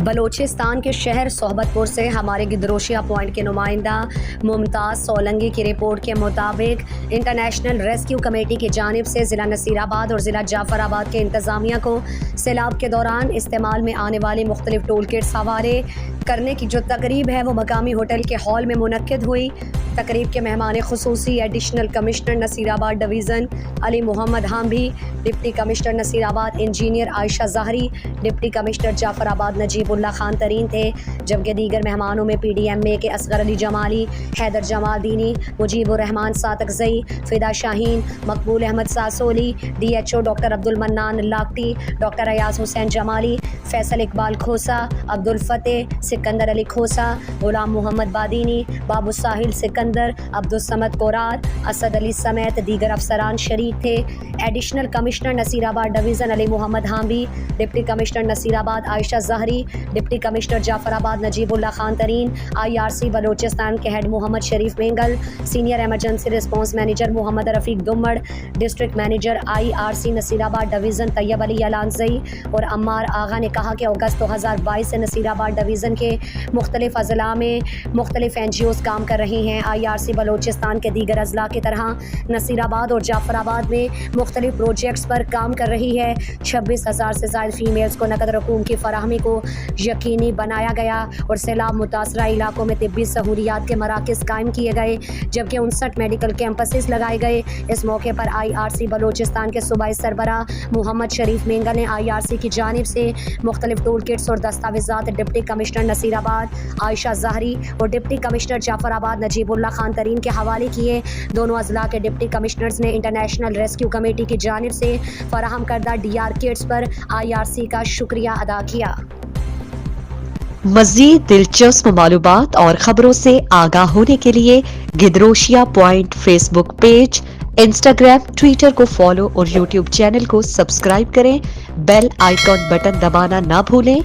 بلوچستان کے شہر صحبت پور سے ہمارے گدروشیہ پوائنٹ کے نمائندہ ممتاز سولنگی کی رپورٹ کے مطابق انٹرنیشنل ریسکیو کمیٹی کی جانب سے ضلع نصیر آباد اور ضلع جعفر آباد کے انتظامیہ کو سیلاب کے دوران استعمال میں آنے والی مختلف ٹول کٹس حوالے کرنے کی جو تقریب ہے وہ مقامی ہوٹل کے ہال میں منعقد ہوئی۔ تقریب کے مہمان خصوصی additional commissioner Nasirabad division Ali Muhammad Hambi, deputy commissioner Naseer آباد انجینئر عائشہ Zahiri, deputy commissioner Jafarabad Najibullah Khan ترین تھے، جبکہ دیگر مہمانوں میں پی ڈی ایم اے کے اصغر علی جمالی، حیدر جمال دینی، Mujeeb Ur Rehman Satakzai, Fida Shaheen, Maqbool Ahmed Sasoli, D H O doctor Abdul Manan Lakti, doctor Ayaz Hussain Jamali, Faisal Iqbal Khosa, Abdul Fatah, Sikandar Ali Khosa, Ghulam Muhammad Badini, بابو ساحل سکندر، عبدالصمد قرار، اسد علی سمیت دیگر افسران شریک تھے۔ Additional commissioner Nasirabad division Ali Muhammad Hambi, deputy commissioner Nasirabad Ayesha Zahiri, deputy commissioner Jafarabad Najibullah Khan Tareen, I R C Balochistan کے head Muhammad Sharif Mengal, senior emergency response manager Muhammad Rafiq Damar, district manager I R C Nasirabad division طیب علی علانزئی اور عمار آغا نے کہا کہ اگست 2022 سے نصیر آباد ڈویژن کے مختلف اضلاع میں مختلف این جی اوز کام کر رہی ہیں۔ آئی آر سی بلوچستان کے دیگر اضلاع کی طرح نصیر آباد اور جعفر آباد میں مختلف پروجیکٹس پر کام کر رہی ہے۔ 26,000 سے زائد فیمیلز کو نقد رقوم کی فراہمی کو یقینی بنایا گیا اور سیلاب متاثرہ علاقوں میں طبی سہولیات کے مراکز قائم کیے گئے، جبکہ 59 میڈیکل کیمپسز لگائے گئے۔ اس موقع پر آئی آر سی بلوچستان کے صوبائی سربراہ محمد شریف مینگل نے آئی آر سی کی جانب سے مختلف ٹول کٹس اور دستاویزات deputy commissioner Nasirabad Ayesha ظاہری اور deputy commissioner Jafarabad Najibullah Khan ترین کے حوالے کیے۔ دونوں اضلاع کے ڈپٹی کمشنرز نے انٹرنیشنل ریسکیو کمیٹی کی جانب سے فراہم کردہ ڈی آر کٹس پر آئی آر سی کا شکریہ ادا کیا۔ مزید دلچسپ معلومات اور خبروں سے آگاہ ہونے کے لیے Gadrosia point Facebook page, Instagram, Twitter کو فالو اور یوٹیوب چینل کو سبسکرائب کریں۔ بیل آئیکن بٹن دبانا نہ بھولیں